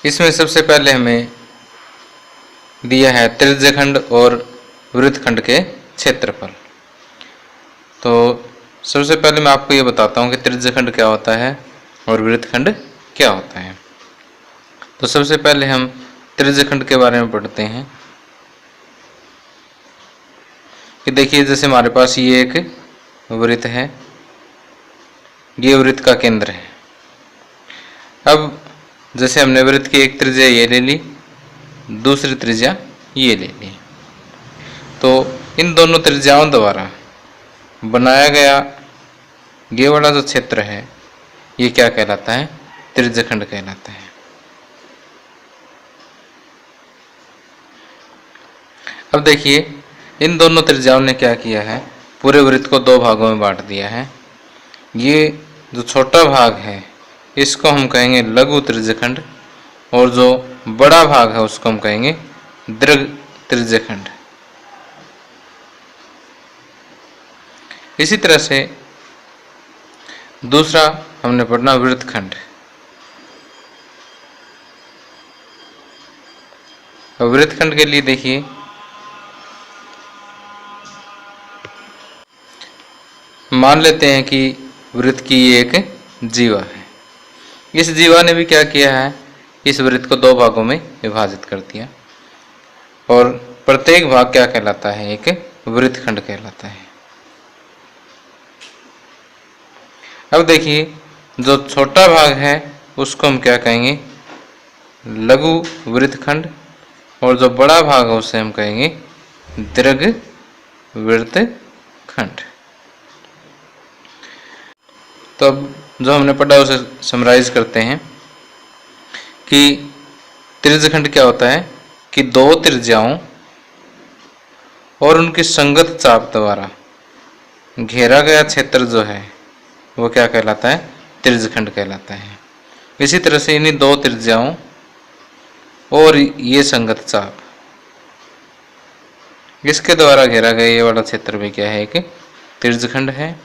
इसमें सबसे पहले हमें दिया है त्रिज्यखंड और वृत्तखंड के क्षेत्रफल। तो सबसे पहले मैं आपको ये बताता हूँ कि त्रिज्यखंड क्या होता है और वृत्तखंड क्या होता है। तो सबसे पहले हम त्रिज्यखंड के बारे में पढ़ते हैं कि देखिए, जैसे हमारे पास ये एक वृत्त है, ये वृत्त का केंद्र है। अब जैसे हमने वृत्त की एक त्रिज्या ये ले ली, दूसरी त्रिज्या ये ले ली, तो इन दोनों त्रिज्याओं द्वारा बनाया गया ये वाला जो क्षेत्र है ये क्या कहलाता है? त्रिज्यखंड कहलाता है। अब देखिए, इन दोनों त्रिज्याओं ने क्या किया है, पूरे वृत्त को दो भागों में बांट दिया है। ये जो छोटा भाग है इसको हम कहेंगे लघु त्रिज्यखंड, और जो बड़ा भाग है उसको हम कहेंगे दीर्घ त्रिज्यखंड। इसी तरह से दूसरा हमने पढ़ना वृत्तखंड। वृत्तखंड के लिए देखिए, मान लेते हैं कि वृत्त की एक जीवा है। इस जीवा ने भी क्या किया है, इस वृत्त को दो भागों में विभाजित कर दिया, और प्रत्येक भाग क्या कहलाता है? एक वृत्तखंड कहलाता है। अब देखिए, जो छोटा भाग है उसको हम क्या कहेंगे? लघु वृत्तखंड, और जो बड़ा भाग है उसे हम कहेंगे दीर्घ वृत्तखंड। तो अब जो हमने पढ़ा उसे समराइज करते हैं कि त्रिज्यखंड क्या होता है कि दो त्रिज्याओं और उनकी संगत चाप द्वारा घेरा गया क्षेत्र जो है वो क्या कहलाता है? त्रिज्यखंड कहलाता है। इसी तरह से इन्हीं दो त्रिज्याओं और ये संगत चाप, इसके द्वारा घेरा गया ये वाला क्षेत्र भी क्या है? एक त्रिज्यखंड है।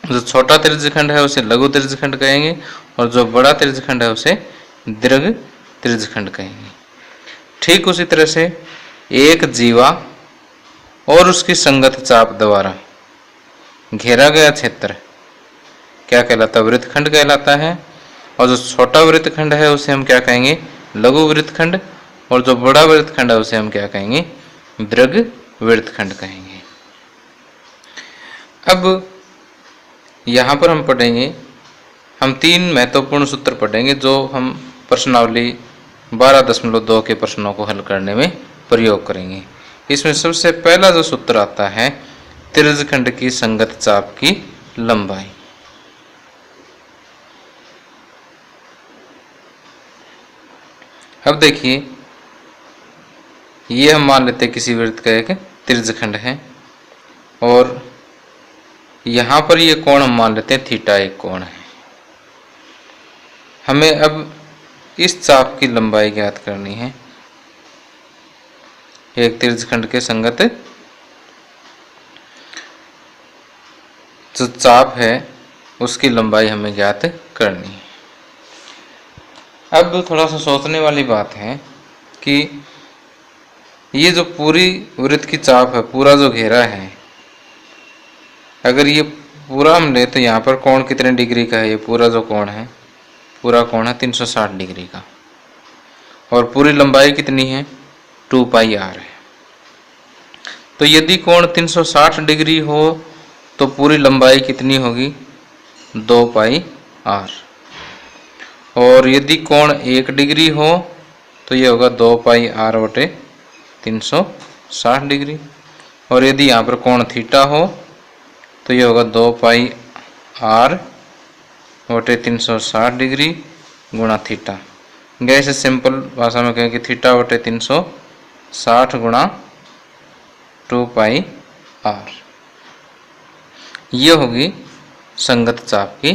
जो छोटा त्रिज्यखंड है उसे लघु त्रिज्यखंड कहेंगे, और जो बड़ा त्रिज्यखंड है उसे दीर्घ त्रिज्यखंड कहेंगे। ठीक उसी तरह से एक जीवा और उसकी संगत चाप द्वारा घेरा गया क्षेत्र क्या कहलाता है? वृत्तखंड कहलाता है। और जो छोटा वृत्तखंड है उसे हम क्या कहेंगे? लघु वृत्तखंड, और जो बड़ा वृत्तखंड है उसे हम क्या कहेंगे? दीर्घ वृत्तखंड कहेंगे। अब यहाँ पर हम पढ़ेंगे, हम तीन महत्वपूर्ण सूत्र पढ़ेंगे जो हम प्रश्नावली 12.2 के प्रश्नों को हल करने में प्रयोग करेंगे। इसमें सबसे पहला जो सूत्र आता है, त्रिज्यखंड की संगत चाप की लंबाई। अब देखिए, ये हम मान लेते हैं किसी वृत्त का एक त्रिज्यखंड है, और यहाँ पर ये कोण हम मान लेते हैं थीटा एक कोण है। हमें अब इस चाप की लंबाई ज्ञात करनी है। एक त्रिज्यखंड के संगत जो चाप है उसकी लंबाई हमें ज्ञात करनी है। अब थोड़ा सा सोचने वाली बात है कि ये जो पूरी वृत्त की चाप है, पूरा जो घेरा है, अगर ये पूरा हम ले तो यहाँ पर कोण कितने डिग्री का है? ये पूरा जो कोण है, पूरा कोण है 360 डिग्री का, और पूरी लंबाई कितनी है? 2πr है। तो यदि कोण 360 डिग्री हो तो पूरी लंबाई कितनी होगी? 2πr। और यदि कोण 1 डिग्री हो तो ये होगा 2πr बटे 360 डिग्री। और यदि यहाँ पर कोण थीटा हो तो ये होगा 2πr बटे 360 डिग्री गुणा थीटा। ऐसे सिंपल भाषा में कहें कि थीटा बटे 360 गुणा 2πr, ये होगी संगत चाप की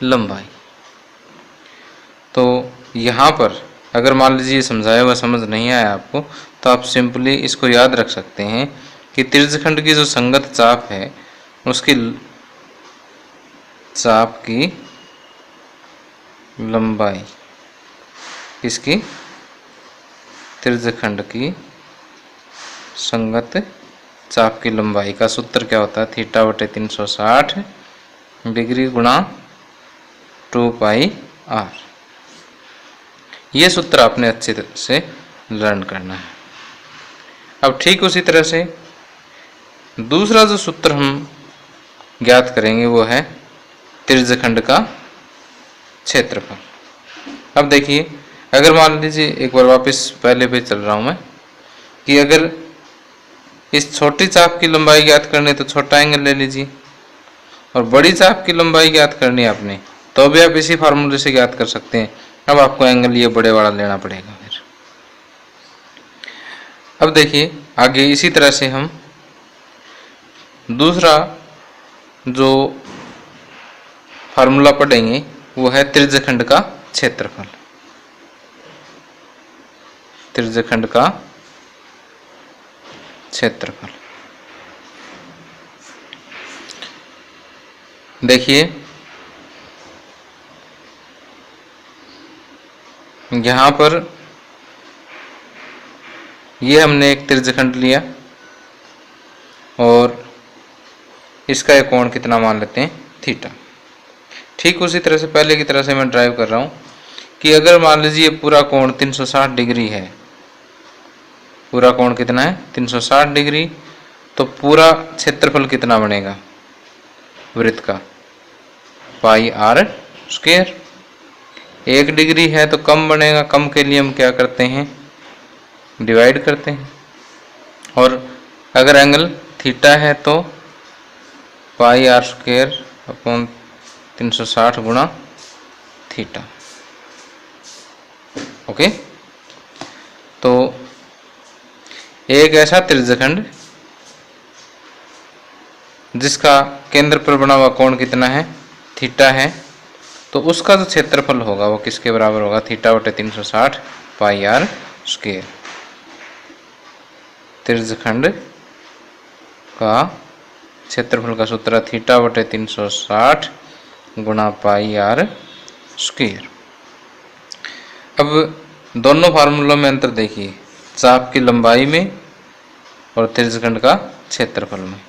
लंबाई। तो यहाँ पर अगर मान लीजिए समझाया हुआ समझ नहीं आया आपको, तो आप सिंपली इसको याद रख सकते हैं कि त्रिज्यखंड की जो संगत चाप है उसकी चाप की लंबाई किसकी? त्रिज्यखंड की संगत चाप की लंबाई का सूत्र क्या होता है? थीटा बटे 360 डिग्री गुणा 2 पाई आर। ये सूत्र आपने अच्छे से लर्न करना है। अब ठीक उसी तरह से दूसरा जो सूत्र हम ज्ञात करेंगे वो है त्रिज्यखंड का क्षेत्रफल। अब देखिए, अगर मान लीजिए, एक बार वापस पहले पे चल रहा हूं मैं, कि अगर इस छोटी चाप की लंबाई ज्ञात करनी है तो छोटा एंगल ले लीजिए, और बड़ी चाप की लंबाई ज्ञात करनी है आपने तो भी आप इसी फार्मूले से ज्ञात कर सकते हैं। अब आपको एंगल ये बड़े वाला लेना पड़ेगा फिर। अब देखिए आगे इसी तरह से हम दूसरा जो फार्मूला पढ़ेंगे वो है त्रिज्यखंड का क्षेत्रफल। त्रिज्यखंड का क्षेत्रफल देखिए, यहां पर ये हमने एक त्रिज्यखंड लिया और इसका एक कोण कितना मान लेते हैं? थीटा। ठीक उसी तरह से पहले की तरह से मैं ड्राइव कर रहा हूं कि अगर मान लीजिए पूरा कोण 360 डिग्री है, पूरा कोण कितना है? 360 डिग्री, तो पूरा क्षेत्रफल कितना बनेगा वृत्त का? पाई आर स्क्वायर। 1 डिग्री है तो कम बनेगा, कम के लिए हम क्या करते हैं? डिवाइड करते हैं। और अगर एंगल थीटा है तो पाई आर स्क्वायर अपॉन 360 गुणा थीटा। ओके, तो एक ऐसा त्रिज्यखंड जिसका केंद्र पर बना हुआ कोण कितना है? थीटा है, तो उसका जो क्षेत्रफल होगा वो किसके बराबर होगा? थीटा बटे 360 पाई आर स्क्वायर। त्रिज्यखंड का क्षेत्रफल का सूत्र थीटा बटे 360 गुणा पाई आर स्क्वायर। अब दोनों फार्मूलों में अंतर देखिए, चाप की लंबाई में और त्रिज्यखंड का क्षेत्रफल में।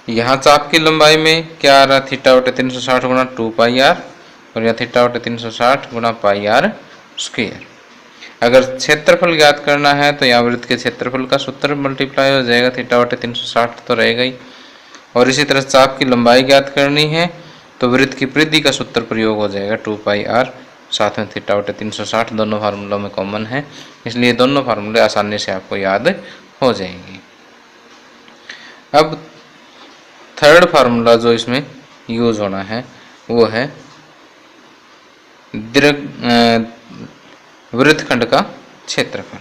यहाँ चाप की लंबाई में क्या आ रहा है? थीटा बटे 360 गुणा 2 पाई आर, और यहाँ थीटा बटे 360 गुणा पाई आर स्क्वायर। अगर क्षेत्रफल ज्ञात करना है तो यहाँ वृत्त के क्षेत्रफल का सूत्र मल्टीप्लाई हो जाएगा, थीटा बटे 360 तो रहेगा ही। और इसी तरह चाप की लंबाई ज्ञात करनी है तो वृत्त की परिधि का सूत्र प्रयोग हो जाएगा 2 पाई आर, साथ में थीटा बटे 360। दोनों फार्मूलों में कॉमन है, इसलिए दोनों फार्मूले आसानी से आपको याद हो जाएंगे। अब थर्ड फार्मूला जो इसमें यूज होना है वो है वृत्तखंड का क्षेत्रफल।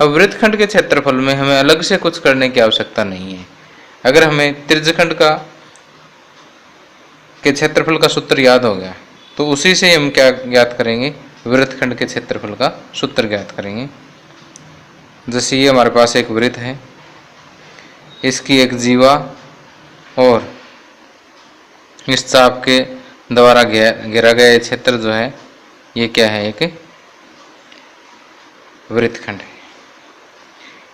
अब वृत्तखंड के क्षेत्रफल में हमें अलग से कुछ करने की आवश्यकता नहीं है। अगर हमें त्रिज्यखंड का के क्षेत्रफल का सूत्र याद हो गया तो उसी से हम क्या ज्ञात करेंगे? वृत्तखंड के क्षेत्रफल का सूत्र ज्ञात करेंगे। जैसे ये हमारे पास एक वृत्त है, इसकी एक जीवा और इस चाप के द्वारा घेरा गया क्षेत्र जो है ये क्या है? एक वृत्तखंड है।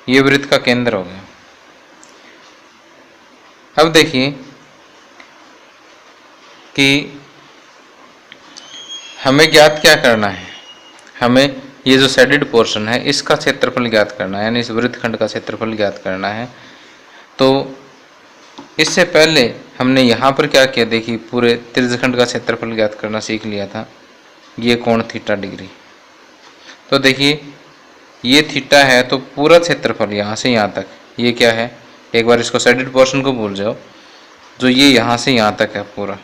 ये वृत्त का केंद्र हो गया। अब देखिए कि हमें ज्ञात क्या करना है? हमें ये जो शेडेड पोर्शन है इसका क्षेत्रफल ज्ञात करना है, यानी इस वृत्तखंड का क्षेत्रफल ज्ञात करना है। तो इससे पहले हमने यहाँ पर क्या किया? देखिए, पूरे त्रिज्यखंड का क्षेत्रफल ज्ञात करना सीख लिया था। ये कोण थीटा डिग्री, तो देखिए ये थीटा है तो पूरा क्षेत्रफल यहाँ से यहाँ तक ये क्या है? एक बार इसको शेडेड पोर्शन को भूल जाओ, जो ये यहाँ से यहाँ तक है पूरा,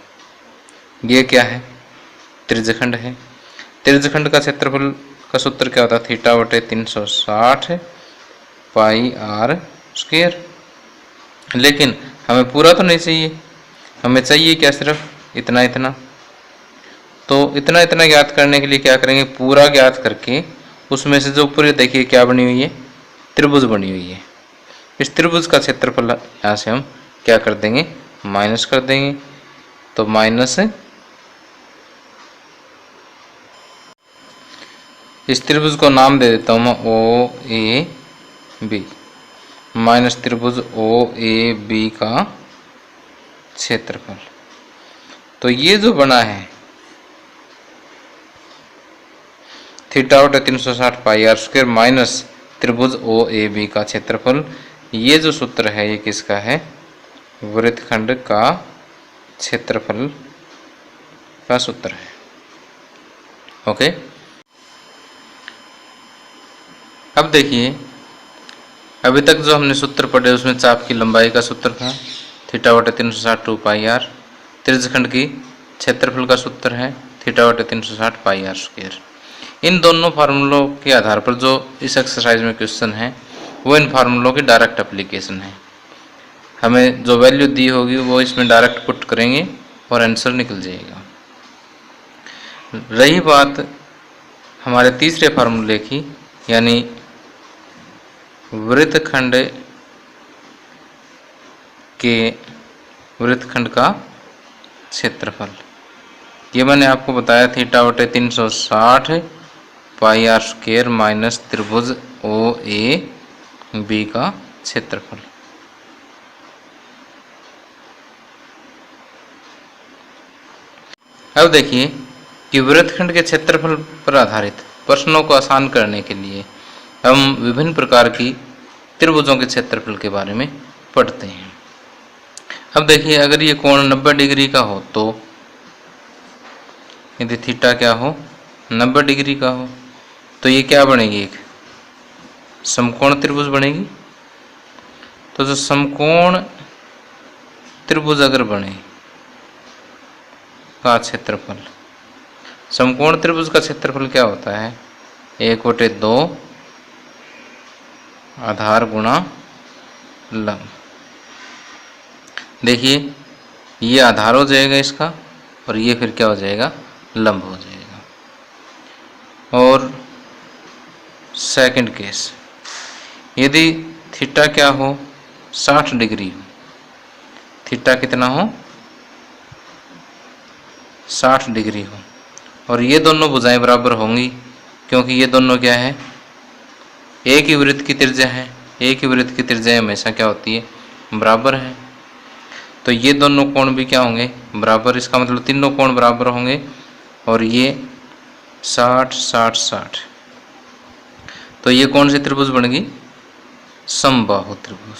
ये क्या है? त्रिज्यखंड है। त्रिज्यखंड का क्षेत्रफल का सूत्र क्या होता है? थीटा बटे 360 पाई आर स्क्वायर। लेकिन हमें पूरा तो नहीं चाहिए, हमें चाहिए क्या? सिर्फ इतना इतना। तो इतना इतना ज्ञात करने के लिए क्या करेंगे? पूरा ज्ञात करके उसमें से जो पूरे देखिए क्या बनी हुई है? त्रिभुज बनी हुई है। इस त्रिभुज का क्षेत्रफल यहाँ से हम क्या कर देंगे, माइनस कर देंगे। तो माइनस इस त्रिभुज को नाम दे देता हूँ मैं ओ ए बी, माइनस त्रिभुज ओ ए बी का क्षेत्रफल। तो ये जो बना है थीटा बटा 360 पाई आर स्क्वायर माइनस त्रिभुज ओ ए बी का क्षेत्रफल, ये जो सूत्र है ये किसका है, वृत्तखंड का क्षेत्रफल का सूत्र है। ओके, अब देखिए अभी तक जो हमने सूत्र पढ़े उसमें चाप की लंबाई का सूत्र था थीटा बटा 360 2 पाई आर, त्रिज्यखंड की क्षेत्रफल का सूत्र है थीटा बटा 360 पाई आर स्क्वायर। इन दोनों फार्मूलों के आधार पर जो इस एक्सरसाइज में क्वेश्चन है वो इन फार्मूलों की डायरेक्ट एप्लीकेशन है। हमें जो वैल्यू दी होगी वो इसमें डायरेक्ट पुट करेंगे और आंसर निकल जाएगा। रही बात हमारे तीसरे फार्मूले की, यानी वृत्तखंड का क्षेत्रफल, ये मैंने आपको बताया थीटा बटे 360 पाई आर स्क्वायर माइनस त्रिभुज ओ ए बी का क्षेत्रफल। अब देखिए कि वृत्तखंड के क्षेत्रफल पर आधारित प्रश्नों को आसान करने के लिए हम विभिन्न प्रकार की त्रिभुजों के क्षेत्रफल के बारे में पढ़ते हैं। अब देखिए अगर ये कोण 90 डिग्री का हो, तो यदि थीटा क्या हो 90 डिग्री का हो, तो ये क्या बनेगी, एक समकोण त्रिभुज बनेगी। तो जो समकोण त्रिभुज अगर बने का क्षेत्रफल, समकोण त्रिभुज का क्षेत्रफल क्या होता है, 1/2 आधार गुणा लंब। देखिए ये आधार हो जाएगा इसका और ये फिर क्या हो जाएगा, लंब हो जाएगा। और सेकंड केस, यदि थीटा क्या हो 60 डिग्री हो, थीटा कितना हो 60 डिग्री हो, और ये दोनों भुजाएं बराबर होंगी क्योंकि ये दोनों क्या है, एक ही वृत्त की त्रिज्या है। एक ही वृत्त की त्रिज्या हमेशा क्या होती है, बराबर है। तो ये दोनों कोण भी क्या होंगे, बराबर। इसका मतलब तीनों कोण बराबर होंगे और ये 60 60 60। तो ये कौन सी त्रिभुज बनेगी, समबाहु त्रिभुज,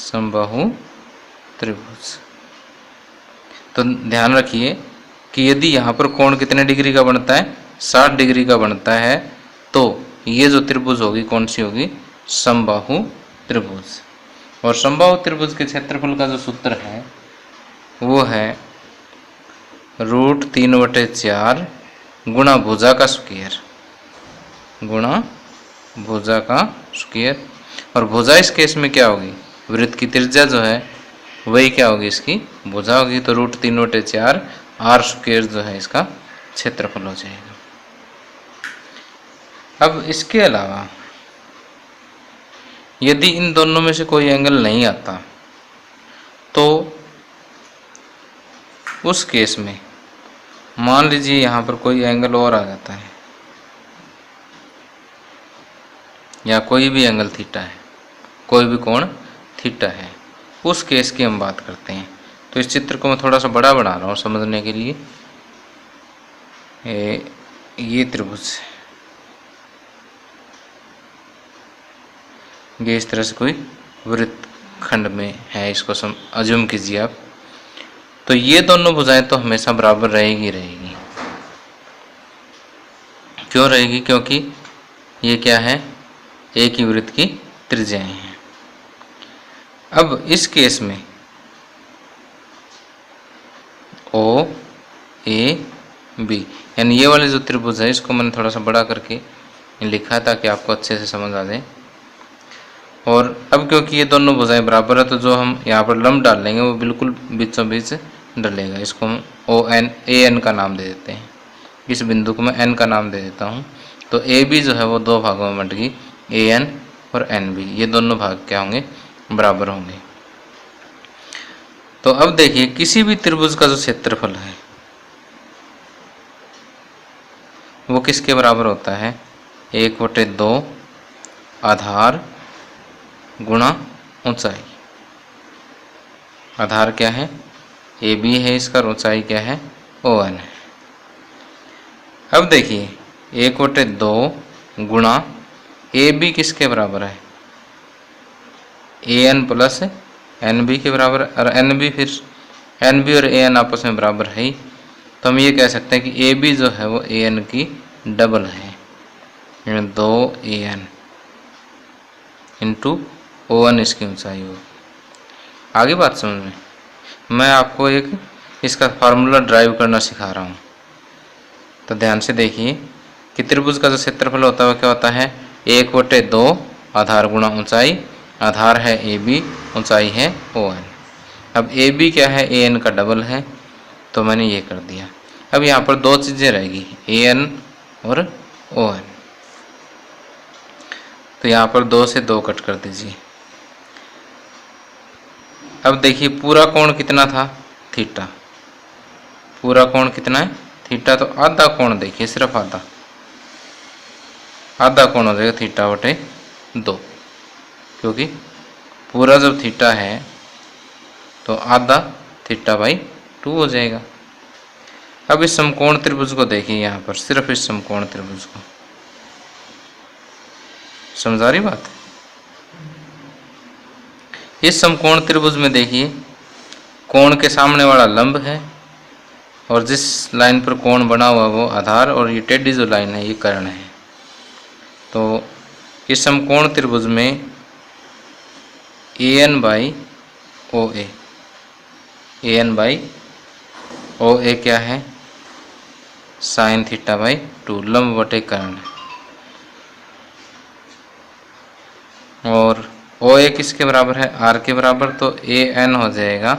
समबाहु त्रिभुज। तो ध्यान रखिए कि यदि यहाँ पर कोण कितने डिग्री का बनता है, 60 डिग्री का बनता है, तो ये जो त्रिभुज होगी कौन सी होगी, समबाहु त्रिभुज। और समबाहु त्रिभुज के क्षेत्रफल का जो सूत्र है वो है √3/4 गुणा भुजा का स्क्वायर, गुणा भुजा का स्क्वायर। और भुजा इस केस में क्या होगी, वृत्त की त्रिज्या जो है वही क्या होगी, इसकी भुजा होगी। तो √3/4 आर स्क्वायर जो है इसका क्षेत्रफल हो जाएगा। अब इसके अलावा यदि इन दोनों में से कोई एंगल नहीं आता, तो उस केस में मान लीजिए यहाँ पर कोई एंगल और आ जाता है, या कोई भी एंगल थीटा है, कोई भी कोण थीटा है, उस केस की हम बात करते हैं। तो इस चित्र को मैं थोड़ा सा बड़ा बना रहा हूँ समझने के लिए। ये त्रिभुज, ये इस तरह से कोई वृत्तखंड में है, इसको अज्यूम कीजिए आप। तो ये दोनों भुजाएं तो हमेशा बराबर रहेगी रहेगी। क्यों रहेगी, क्योंकि ये क्या है, एक ही वृत्त की त्रिज्याएं हैं। अब इस केस में ओ ए बी, यानी ये वाले जो त्रिभुज है इसको मैंने थोड़ा सा बड़ा करके लिखा ताकि आपको अच्छे से समझ आ जाए। और अब क्योंकि ये दोनों भुजाएं बराबर है, तो जो हम यहाँ पर लंब डाल लेंगे वो बिल्कुल बीचों बीच डलेगा। इसको हम ए एन का नाम दे देते हैं, इस बिंदु को मैं एन का नाम दे देता हूँ। तो ए बी जो है वो दो भागों में बंट गई, ए एन और एन बी, ये दोनों भाग क्या होंगे, बराबर होंगे। तो अब देखिए किसी भी त्रिभुज का जो क्षेत्रफल है वो किसके बराबर होता है, 1/2 आधार गुणा ऊंचाई। आधार क्या है, ए बी है इसका, ऊंचाई क्या है, ओ एन है। अब देखिए 1/2 गुणा ए बी किसके बराबर है, A N plus N B के बराबर, और एन बी फिर एन बी और ए एन आपस में बराबर है ही, तो हम ये कह सकते हैं कि ए बी जो है वो ए एन की डबल है, 2 A N into O N इसकी ऊंचाई होगी। आगे बात समझ में, मैं आपको एक इसका फार्मूला ड्राइव करना सिखा रहा हूँ, तो ध्यान से देखिए कि त्रिभुज का जो क्षेत्रफल होता है वो क्या होता है, 1/2 आधार गुणा ऊंचाई, आधार है ए बी, ऊंचाई है ओ एन। अब ए बी क्या है, ए एन का डबल है, तो मैंने ये कर दिया। अब यहाँ पर दो चीज़ें रहेगी, ए एन और ओ एन, तो यहाँ पर 2 से 2 कट कर दीजिए। अब देखिए पूरा कोण कितना था, थीटा, पूरा कोण कितना है, थीटा, तो आधा कोण देखिए, सिर्फ आधा, आधा कोण हो जाएगा θ/2, क्योंकि पूरा जब थीटा है तो आधा θ/2 हो जाएगा। अब इस समकोण त्रिभुज को देखिए, यहाँ पर सिर्फ इस समकोण त्रिभुज को, समझा रही बात। इस समकोण त्रिभुज में देखिए कोण के सामने वाला लंब है और जिस लाइन पर कोण बना हुआ वो आधार, और ये टेढ़ी जो लाइन है ये कर्ण है। तो इस समकोण त्रिभुज में A N by O A, A N by O A क्या है, साइन θ/2, लंब बटे कर्ण, और ओ ए किसके बराबर है, आर के बराबर, तो ए एन हो जाएगा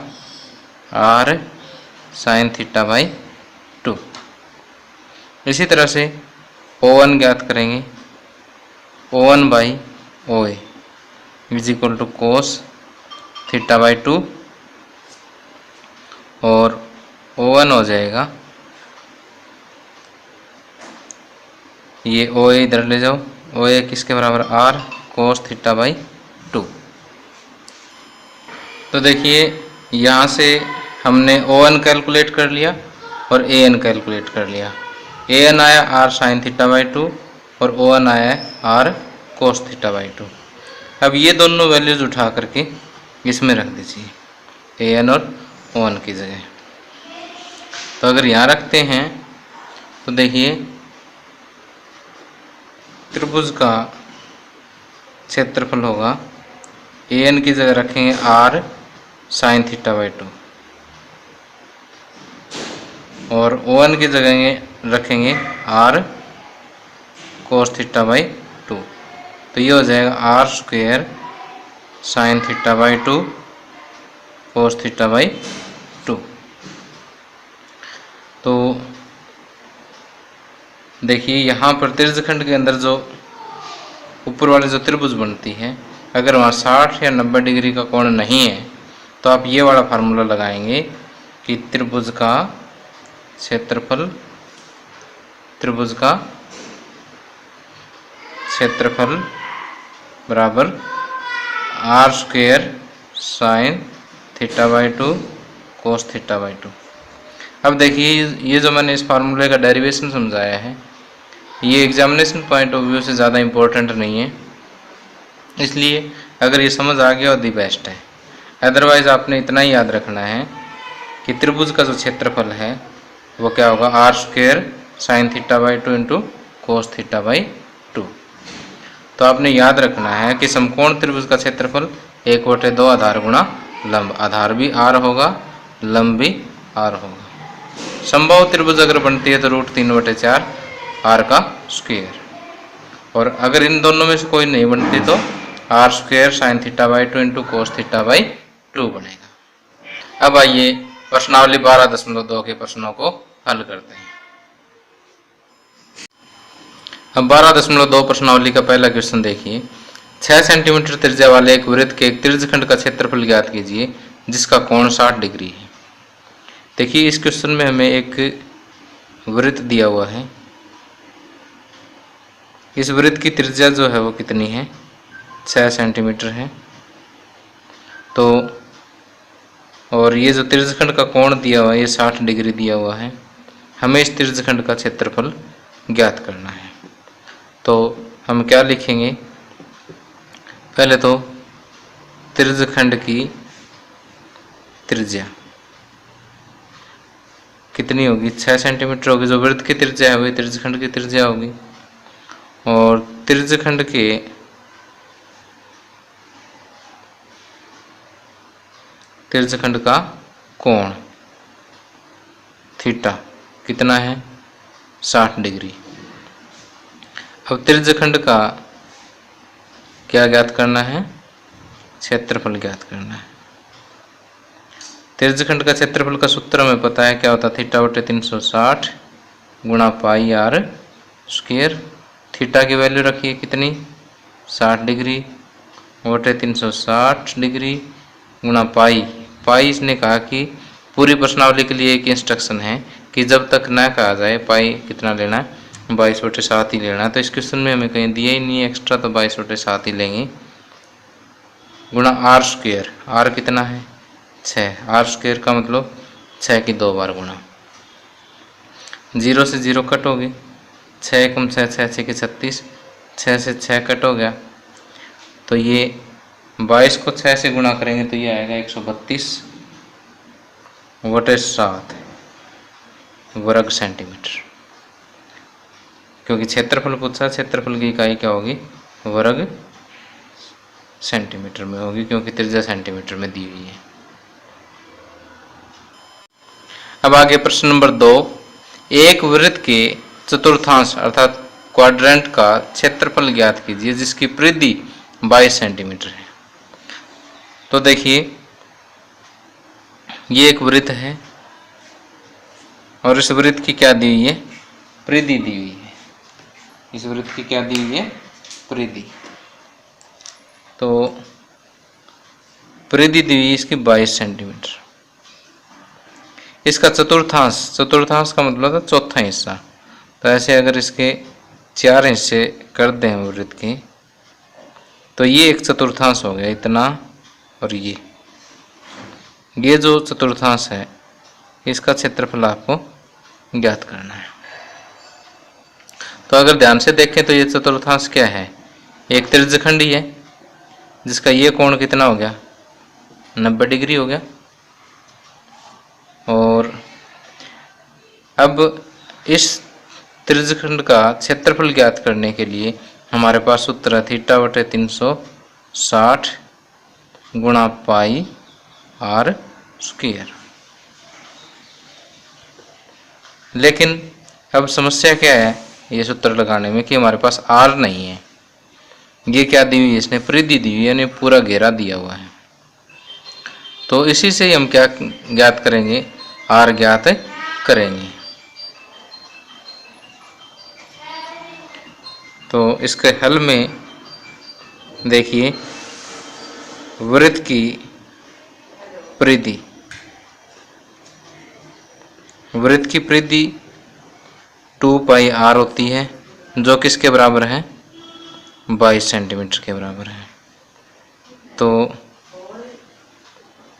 आर साइन θ/2। इसी तरह से ओ वन ज्ञात करेंगे, O one by O A is equal to cos θ/2, और ओ वन हो जाएगा, ये ओ ए इधर ले जाओ, ओ ए किसके बराबर, आर कोस θ/2। तो देखिए यहाँ से हमने ओ एन कैलकुलेट कर लिया और ए एन कैलकुलेट कर लिया। ए एन आया आर साइन θ/2 और ओ एन आया आर कोस θ/2। अब ये दोनों वैल्यूज उठा करके इसमें रख दीजिए, ए एन और ओ एन की जगह। तो अगर यहाँ रखते हैं तो देखिए त्रिभुज का क्षेत्रफल होगा, ए एन की जगह रखेंगे आर साइन θ/2 और ओ एन की जगह रखेंगे आर कोस θ/2। तो ये हो जाएगा आर स्क्वायर साइन θ/2 कोस θ/2। तो देखिए यहाँ पर त्रिज्यखंड के अंदर जो ऊपर वाली जो त्रिभुज बनती है, अगर वहाँ 60 या 90 डिग्री का कोण नहीं है तो आप ये वाला फार्मूला लगाएंगे कि त्रिभुज का क्षेत्रफल, त्रिभुज का क्षेत्रफल बराबर आर स्क्वायर साइन θ/2 कोस θ/2। अब देखिए ये जो मैंने इस फार्मूले का डेरिवेशन समझाया है ये एग्जामिनेशन पॉइंट ऑफ व्यू से ज़्यादा इम्पोर्टेंट नहीं है, इसलिए अगर ये समझ आ गया दी बेस्ट है। अदरवाइज़ आपने इतना ही याद रखना है कि त्रिभुज का जो क्षेत्रफल है वो क्या होगा, r square sine θ/2 into cos θ/2। तो आपने याद रखना है कि समकोण त्रिभुज का क्षेत्रफल 1/2 आधार गुणा लंब, आधार भी आर होगा, लंब भी आर होगा। संभव त्रिभुज अगर बनती है तो √3/4 आर का स्क्वायर, और अगर इन दोनों में से कोई नहीं बनती तो r square sine θ/2 into cos θ/2 बनेगा। अब आइए प्रश्नावली 12.2 के प्रश्नों को हल करते हैं। अब 12.2 प्रश्नावली का पहला क्वेश्चन देखिए, 6 सेंटीमीटर त्रिज्या वाले एक वृत्त के एक त्रिज्यखंड का क्षेत्रफल ज्ञात कीजिए जिसका कोण 60 डिग्री है। देखिए इस क्वेश्चन में हमें एक वृत्त दिया हुआ है। इस वृत्त की त्रिज्या जो है वो कितनी है, 6 सेंटीमीटर है। तो और ये जो त्रिज्यखंड का कोण दिया हुआ है ये 60 डिग्री दिया हुआ है। हमें इस त्रिज्यखंड का क्षेत्रफल ज्ञात करना है। तो हम क्या लिखेंगे, पहले तो त्रिज्यखंड की त्रिज्या कितनी होगी, 6 सेंटीमीटर होगी। जो वृत्त की त्रिज्या है वही त्रिज्यखंड की त्रिज्या होगी। और त्रिज्यखंड का कोण थीटा कितना है, 60 डिग्री। अब त्रिज्यखंड का क्या ज्ञात करना है, क्षेत्रफल ज्ञात करना है। त्रिज्यखंड का क्षेत्रफल का सूत्र हमें पता है, क्या होता है, थीटा बटे 360 गुणा पाई आर स्क्वायर। थीटा की वैल्यू रखिए कितनी, 60 डिग्री बटे 360 डिग्री गुणा पाई इसने कहा कि पूरी प्रश्नावली के लिए एक इंस्ट्रक्शन है कि जब तक न कहा जाए पाई कितना लेना है, 22/7 ही लेना है। तो इस क्वेश्चन में हमें कहीं दिया ही नहीं है एक्स्ट्रा, तो 22/7 ही लेंगे गुणा आर स्क्वायर। आर कितना है, 6। आर स्क्वायर का मतलब 6 की 2 बार गुणा। 0 से 0 कट हो गई, 6 एकम 6, 6 6 के 36, 6 से 6 कट हो गया। तो ये 22 को 6 से गुणा करेंगे तो ये आएगा 132/7 वर्ग सेंटीमीटर। क्योंकि क्षेत्रफल पूछा, क्षेत्रफल की इकाई क्या होगी, वर्ग सेंटीमीटर में होगी, क्योंकि त्रिज्या सेंटीमीटर में दी हुई है। अब आगे प्रश्न नंबर 2, एक वृत्त के चतुर्थांश अर्थात क्वाड्रेंट का क्षेत्रफल ज्ञात कीजिए जिसकी परिधि 22 सेंटीमीटर है। तो देखिए ये एक वृत्त है और इस वृत्त की क्या दी हुई है, परिधि दी हुई है। इस वृत्त की क्या दी हुई है, परिधि। तो परिधि दी हुई इसकी 22 सेंटीमीटर। इसका चतुर्थांश का मतलब था चौथा हिस्सा। तो ऐसे अगर इसके 4 हिस्से कर दें वृत्त के, तो ये एक चतुर्थांश हो गया इतना, और ये जो चतुर्थांश है इसका क्षेत्रफल आपको ज्ञात करना है। तो अगर ध्यान से देखें तो ये चतुर्थांश क्या है, एक त्रिज्यखंड ही है जिसका ये कोण कितना हो गया, 90 डिग्री हो गया। और अब इस त्रिज्यखंड का क्षेत्रफल ज्ञात करने के लिए हमारे पास सूत्र है थीटा बटे 360 गुणा पाई आर स्क्वायर। लेकिन अब समस्या क्या है ये सूत्र लगाने में कि हमारे पास आर नहीं है। ये क्या दी हुई है, इसने परिधि दी हुई है, यानी पूरा घेरा दिया हुआ है। तो इसी से हम क्या ज्ञात करेंगे, आर ज्ञात करेंगे। तो इसके हल में देखिए वृत्त की परिधि, वृत्त की परिधि 2 पाई आर होती है जो किसके बराबर है, 22 सेंटीमीटर के बराबर है। तो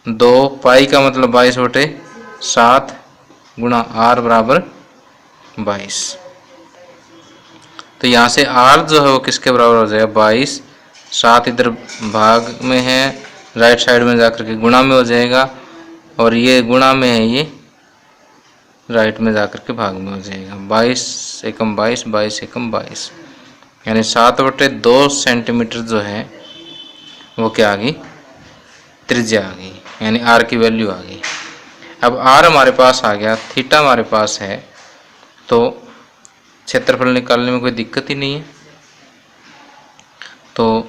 2 पाई का मतलब 22/7 गुणा आर बराबर 22। तो यहाँ से आर जो है वो किसके बराबर हो जाएगा, 22। 7 इधर भाग में है, राइट साइड में जाकर के गुणा में हो जाएगा, और ये गुणा में है, ये राइट में जाकर के भाग में हो जाएगा। 22 एकम 22, 22 एकम 22, यानी 7/2 सेंटीमीटर जो है वो क्या आ गई, त्रिज्या आ गई, यानी आर की वैल्यू आ गई। अब आर हमारे पास आ गया, थीटा हमारे पास है, तो क्षेत्रफल निकालने में कोई दिक्कत ही नहीं है। तो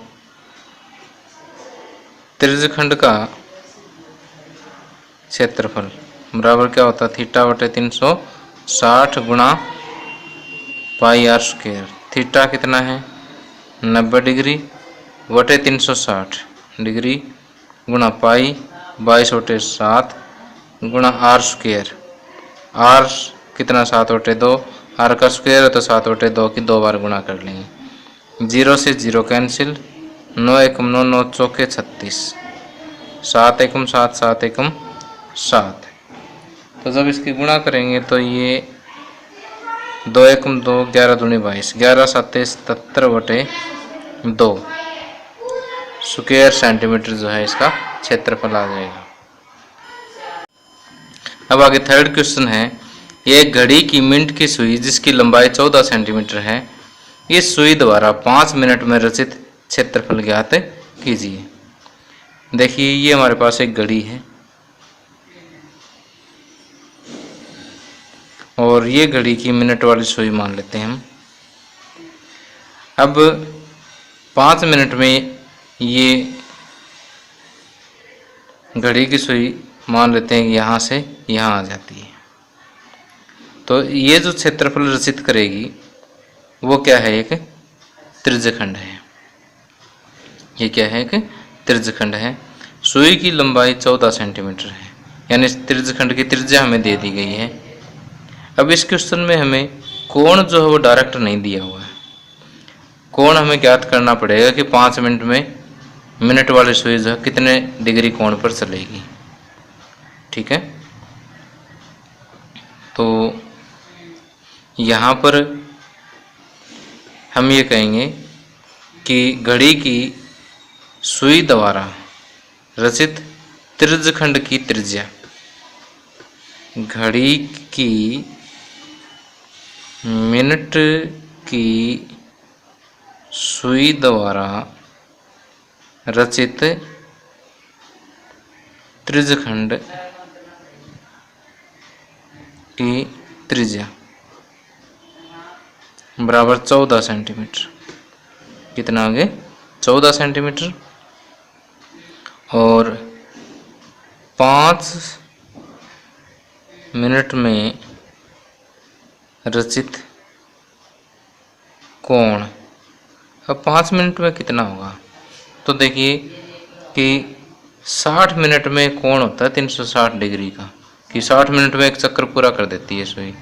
त्रिज्यखंड का क्षेत्रफल बराबर क्या होता है, थीटा बटे 360 गुणा पाई आर स्क्वायर। थीटा कितना है, 90 डिग्री बटे 360 डिग्री गुणा पाई 22/7 गुणा आर स्क्वायर। आर कितना 7/2, आर का स्क्वायर है तो 7/2 की 2 बार गुणा कर लेंगे। 0 से 0 कैंसिल, 9 एकम 9, 9 चौके 36, 7 एकम 7, 7 एकम 7। तो जब इसकी गुणा करेंगे तो ये 2 एकम 2, 11 दूनी 22, 11 7 77/2 स्क्वायर सेंटीमीटर जो है इसका क्षेत्रफल आ जाएगा। अब आगे थर्ड क्वेश्चन है, एक घड़ी की मिनट की सुई जिसकी लंबाई 14 सेंटीमीटर है, इस सुई द्वारा 5 मिनट में रचित क्षेत्रफल ज्ञात कीजिए। देखिए ये हमारे पास एक घड़ी है और ये घड़ी की मिनट वाली सुई मान लेते हैं हम। अब 5 मिनट में ये घड़ी की सुई मान लेते हैं यहाँ से यहाँ आ जाती है, तो ये जो क्षेत्रफल रचित करेगी वो क्या है, एक त्रिज्यखंड है। ये क्या है, एक त्रिज्यखंड है। सुई की लंबाई 14 सेंटीमीटर है, यानी इस त्रिज्यखंड की त्रिज्या हमें दे दी गई है। अब इस क्वेश्चन में हमें कोण जो है वो डायरेक्ट नहीं दिया हुआ है। कोण हमें ज्ञात करना पड़ेगा कि 5 मिनट में मिनट वाली सुई जो है कितने डिग्री कोण पर चलेगी। ठीक है, तो यहाँ पर हम ये कहेंगे कि घड़ी की सुई द्वारा रचित त्रिज्यखंड की त्रिज्या, घड़ी की मिनट की सुई द्वारा रचित त्रिज्यखंड की त्रिज्या बराबर 14 सेंटीमीटर। कितना आगे, 14 सेंटीमीटर। और 5 मिनट में रचित कोण। अब 5 मिनट में कितना होगा, तो देखिए कि 60 मिनट में कोण होता है 360 डिग्री का, कि 60 मिनट में एक चक्कर पूरा कर देती है सुई।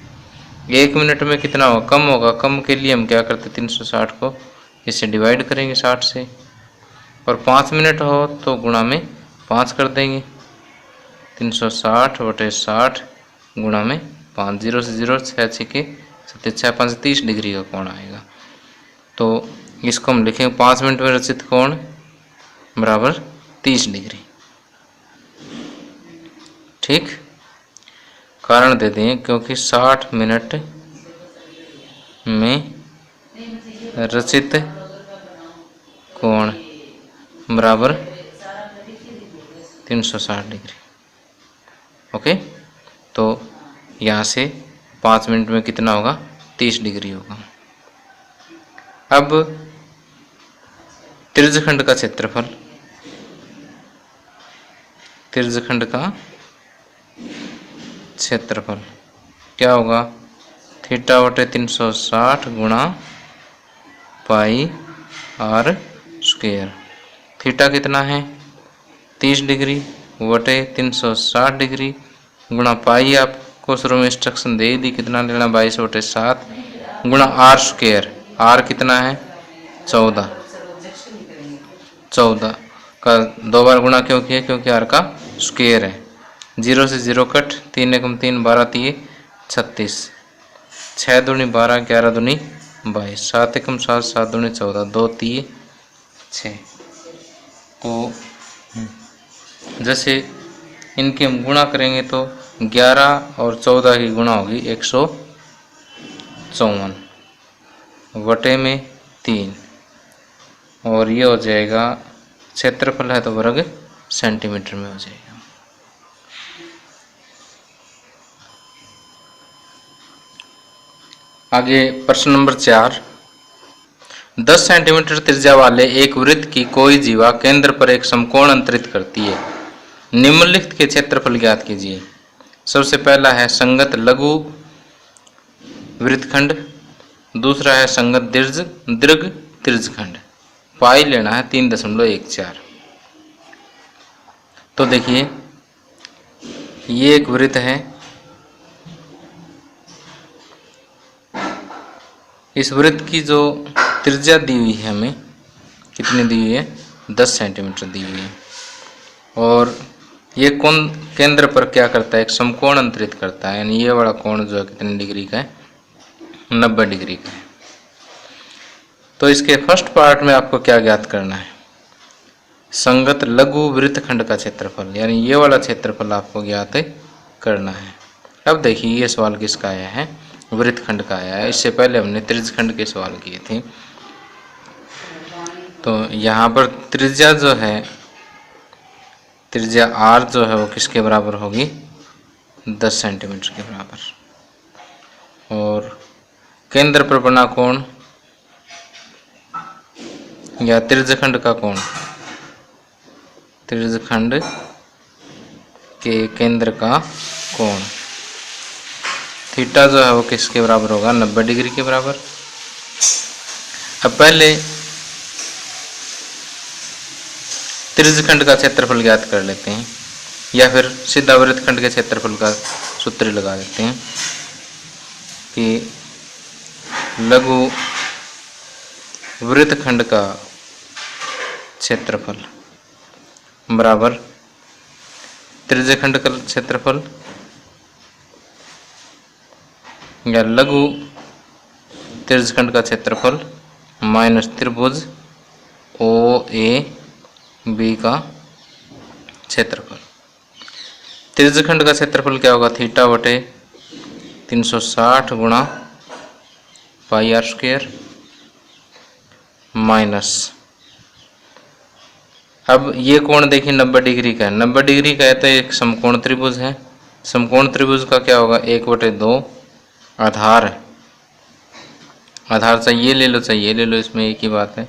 1 मिनट में कितना होगा, कम होगा। कम के लिए हम क्या करते, 360 को इससे डिवाइड करेंगे 60 से, और 5 मिनट हो तो गुणा में 5 कर देंगे। 360/60 गुणा में 5, 0 से 0, 6 6 6 5 30 डिग्री का कोण आएगा। तो इसको हम लिखेंगे 5 मिनट में रचित कोण बराबर 30 डिग्री। ठीक, कारण दे दें क्योंकि 60 मिनट में रचित कोण बराबर 360 डिग्री। ओके, तो यहाँ से 5 मिनट में कितना होगा, 30 डिग्री होगा। अब त्रिज्यखंड का क्षेत्रफल, त्रिज्यखंड का क्षेत्रफल क्या होगा, θ/360 गुणा पाई आर स्क्वायर। थीटा कितना है, 30 डिग्री बटे 360 डिग्री गुणा पाई, आपको शुरू में इंस्ट्रक्शन दे दी कितना लेना, 22/7 गुणा आर स्क्वायर। आर कितना है, 14 का 2 बार गुणा क्यों किया, क्योंकि आर का स्क्वायर है। 0 से 0 कट, 3 एकम 3, 12 3 36, 6 दूनी 12, 11 दूनी 22, 7 एकम 7, 7 दूनी 14, 2 3 6। तो जैसे इनके हम गुणा करेंगे तो 11 और 14 की गुणा होगी 154 बटे में 3, और ये हो जाएगा, क्षेत्रफल है तो वर्ग सेंटीमीटर में हो जाएगा। आगे प्रश्न नंबर 4, 10 सेंटीमीटर त्रिज्या वाले एक वृत्त की कोई जीवा केंद्र पर एक समकोण अंतरित करती है, निम्नलिखित के क्षेत्रफल ज्ञात कीजिए। सबसे पहला है संगत लघु वृत्तखंड, दूसरा है संगत दीर्घ त्रिज्यखंड। पाई लेना है 3.14। तो देखिए ये एक वृत्त है, इस वृत्त की जो त्रिज्या दी हुई है हमें, कितनी दी हुई है, 10 सेंटीमीटर दी हुई है। और ये कोण केंद्र पर क्या करता है, एक समकोण अंतरित करता है, यानी ये वाला कोण जो है कितने डिग्री का है, 90 डिग्री का है। तो इसके फर्स्ट पार्ट में आपको क्या ज्ञात करना है, संगत लघु वृत्तखंड का क्षेत्रफल, यानी ये वाला क्षेत्रफल आपको ज्ञात करना है। अब देखिए ये सवाल किसका आया है, वृत्तखंड का आया है। इससे पहले हमने त्रिज्यखंड के सवाल किए थे। तो यहाँ पर त्रिज्या जो है, त्रिज्या r जो है वो किसके बराबर होगी, 10 सेंटीमीटर के बराबर। और केंद्र पर बना कोण या त्रिज्यखंड का कोण, त्रिज्यखंड के केंद्र का कोण थीटा जो है वो किसके बराबर होगा, 90 डिग्री के बराबर। अब पहले त्रिज्यखंड का क्षेत्रफल ज्ञात कर लेते हैं, या फिर सीधा वृत्तखंड के क्षेत्रफल का सूत्र लगा देते हैं कि लघु वृत्तखंड का क्षेत्रफल बराबर त्रिज्यखंड का क्षेत्रफल या लघु त्रिज्यखंड का क्षेत्रफल माइनस त्रिभुज ओ ए बी का क्षेत्रफल। त्रिज्यखंड का क्षेत्रफल क्या होगा, थीटा बटे 360 गुणा पाई आर स्क्वायर माइनस, अब ये कोण देखिए 90 डिग्री का है, 90 डिग्री का है तो एक समकोण त्रिभुज है। समकोण त्रिभुज का क्या होगा, 1/2 आधार, आधार चाहिए ले लो, चाहिए ले लो, इसमें एक ही बात है,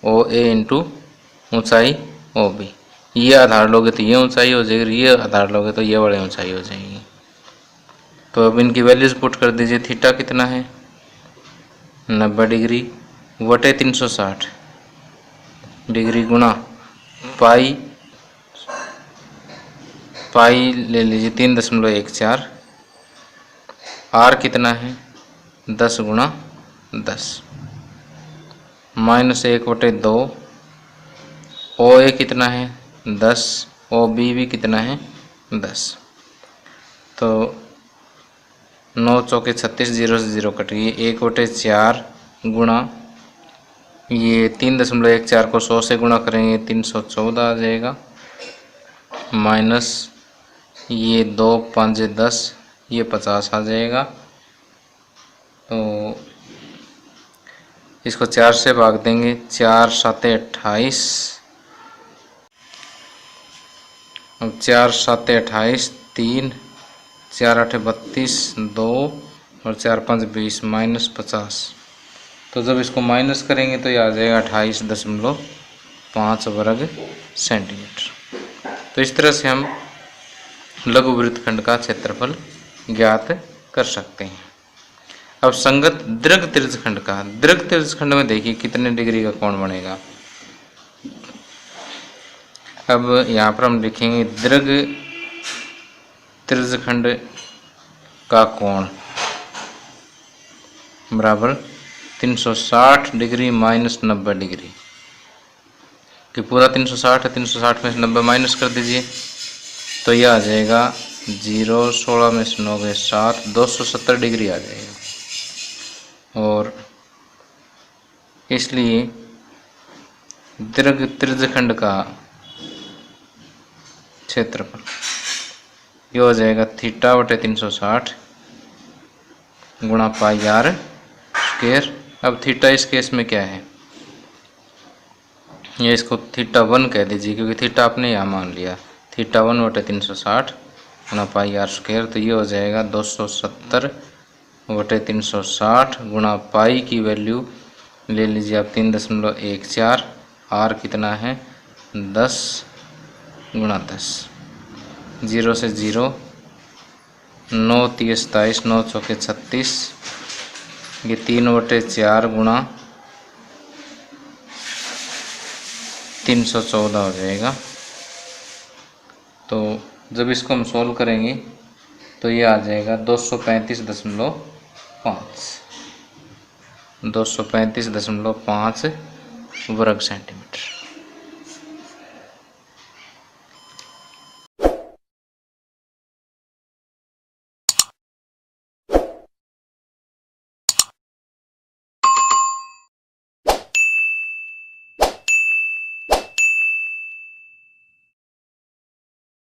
ओ ए इंटू ऊंचाई ओ बी। ये आधार लोगे तो ये ऊंचाई हो जाएगी, ये आधार लोगे तो ये बड़ी ऊंचाई हो जाएगी। तो अब इनकी वैल्यूज पुट कर दीजिए। थीटा कितना है, 90 डिग्री बटे 360 डिग्री गुणा पाई, पाई ले लीजिए 3.14, आर कितना है 10 गुणा 10 माइनस 1/2, ओ ए कितना है 10, ओ बी भी कितना है 10। तो 9 चौके 36, 0 से 0 कट गई, 1/4 गुणा ये 3.14 को 100 से गुणा करेंगे 314 आ जाएगा, माइनस ये 2 5 10, ये 50 आ जाएगा। तो इसको 4 से भाग देंगे, 4 7 28, अब 4 7 28, 3 4 8 32, 2 और 4 5 20 माइनस 50। तो जब इसको माइनस करेंगे तो ये आ जाएगा 28.5 वर्ग सेंटीमीटर। तो इस तरह से हम लघु वृत्तखंड का क्षेत्रफल ज्ञात कर सकते हैं। अब संगत दीर्घ त्रिज्यखंड का, दीर्घ त्रिज्यखंड में देखिए कितने डिग्री का कोण बनेगा। अब यहाँ पर हम लिखेंगे दीर्घ त्रिज्यखंड का कोण बराबर 360 डिग्री माइनस 90 डिग्री, कि पूरा 360 है, 360 में से 90 माइनस कर दीजिए तो यह आ जाएगा 0, 16 में से 9 गए 7, 270 डिग्री आ जाएगा। और इसलिए दीर्घ त्रिज्यखंड का क्षेत्रफल ये हो जाएगा थीटा बटे 360 गुणा पाई आर स्क्वायर। अब थीटा इस केस में क्या है, ये इसको थीटा 1 कह दीजिए, क्योंकि थीटा आपने यहाँ मान लिया, थीटा 1 बटे 360 गुणा पाई आर स्क्वायर। तो ये हो जाएगा 270 बटे 360 गुणा पाई की वैल्यू ले लीजिए आप 3.14, आर कितना है 10 गुणा 10, 0 से 0, 9 30 27, 9 चौके 36, ये 3/4 गुणा 314 हो जाएगा। तो जब इसको हम सॉल्व करेंगे तो ये आ जाएगा 235.5 वर्ग सेंटीमीटर।